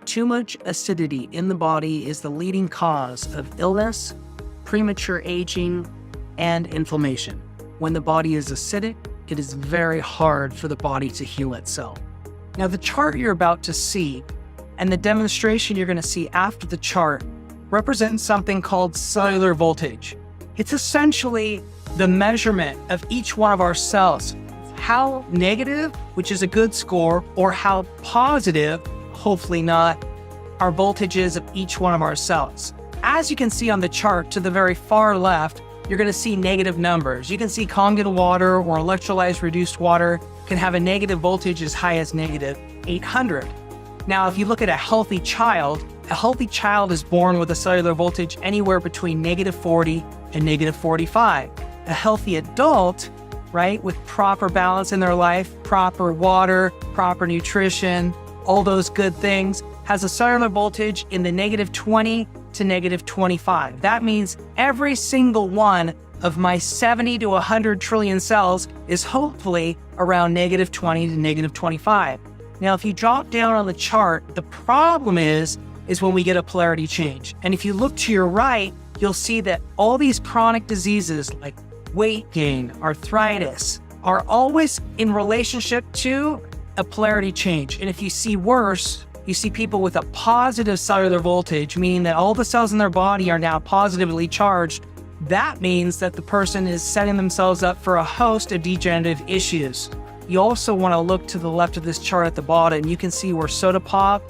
Too much acidity in the body is the leading cause of illness, premature aging, and inflammation. When the body is acidic, it is very hard for the body to heal itself. Now, the chart you're about to see and the demonstration you're going to see after the chart represents something called cellular voltage. It's essentially the measurement of each one of our cells. How negative, which is a good score, or how positive, hopefully not, our voltages of each one of our cells. As you can see on the chart to the very far left, you're going to see negative numbers. You can see Kangen water or electrolyzed reduced water can have a negative voltage as high as negative 800. Now, if you look at a healthy child is born with a cellular voltage anywhere between negative 40 and negative 45. A healthy adult, right, with proper balance in their life, proper water, proper nutrition, all those good things, has a cellular voltage in the negative 20 to negative 25. That means every single one of my 70 to 100 trillion cells is hopefully around negative 20 to negative 25. Now, if you drop down on the chart, the problem is when we get a polarity change. And if you look to your right, you'll see that all these chronic diseases like weight gain, arthritis, are always in relationship to a polarity change. And if you see worse, you see people with a positive cellular voltage, meaning that all the cells in their body are now positively charged. That means that the person is setting themselves up for a host of degenerative issues. You also want to look to the left of this chart at the bottom. You can see where soda pop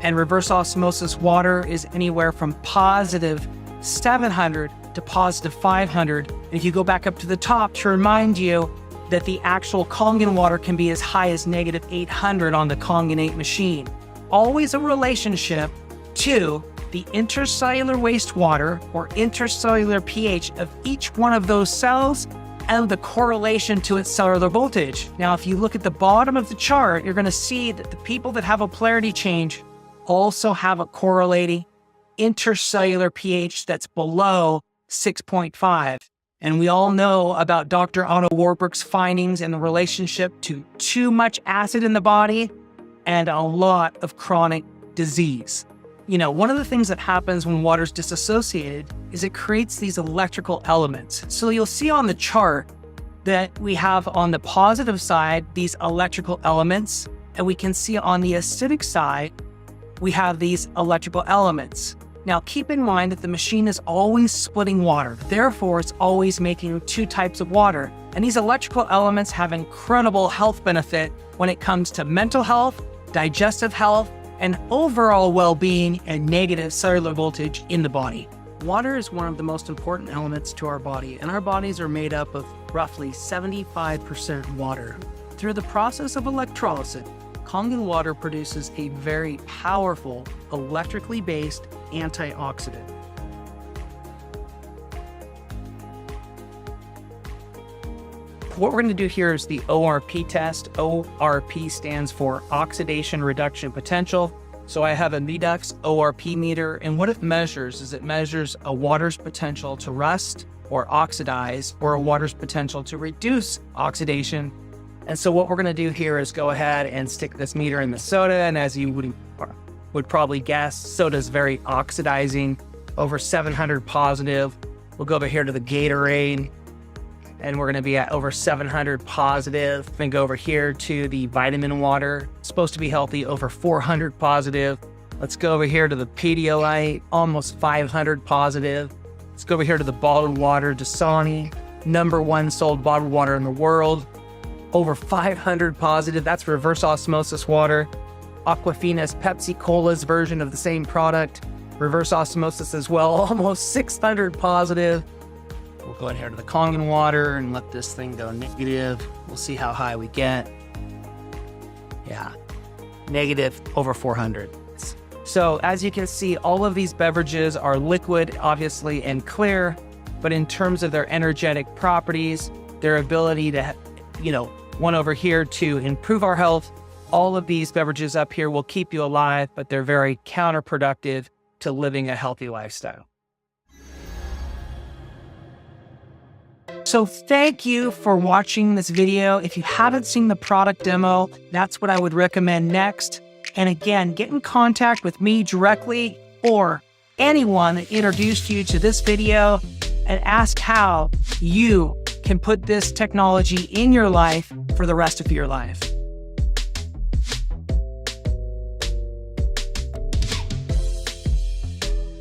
and reverse osmosis water is anywhere from positive 700 to positive 500. And if you go back up to the top to remind you that the actual Kangen water can be as high as negative 800 on the Kangen 8 machine. Always a relationship to the intercellular wastewater or intercellular pH of each one of those cells and the correlation to its cellular voltage. Now, if you look at the bottom of the chart, you're going to see that the people that have a polarity change also have a correlating intercellular pH that's below 6.5. And we all know about Dr. Otto Warburg's findings in the relationship to too much acid in the body and a lot of chronic disease. You know, one of the things that happens when water's disassociated is it creates these electrical elements. So you'll see on the chart that we have on the positive side these electrical elements, and we can see on the acidic side we have these electrical elements. Now, keep in mind that the machine is always splitting water. Therefore, it's always making two types of water. And these electrical elements have incredible health benefit when it comes to mental health, digestive health, and overall well-being and negative cellular voltage in the body. Water is one of the most important elements to our body, and our bodies are made up of roughly 75% water. Through the process of electrolysis, Kangen water produces a very powerful, electrically based antioxidant. What we're going to do here is the ORP test. ORP stands for oxidation reduction potential. So I have a Medux ORP meter, and what it measures is it measures a water's potential to rust or oxidize, or a water's potential to reduce oxidation. And so what we're going to do here is go ahead and stick this meter in the soda, and as you would probably guess, soda is very oxidizing, over 700 positive. We'll go over here to the Gatorade, and we're going to be at over 700 positive. Then go over here to the vitamin water, supposed to be healthy, over 400 positive. Let's go over here to the Pedialyte, almost 500 positive. Let's go over here to the bottled water, Dasani, #1 sold bottled water in the world, over 500 positive. That's reverse osmosis water. Aquafina's Pepsi Cola's version of the same product, reverse osmosis as well, almost 600 positive. We'll go in here to the Kangen water and let this thing go negative. We'll see how high we get. Yeah, negative over 400. So as you can see, all of these beverages are liquid, obviously, and clear, but in terms of their energetic properties, their ability to, one over here to improve our health, all of these beverages up here will keep you alive, but they're very counterproductive to living a healthy lifestyle. So thank you for watching this video. If you haven't seen the product demo, that's what I would recommend next. And again, get in contact with me directly or anyone that introduced you to this video and ask how you can put this technology in your life for the rest of your life.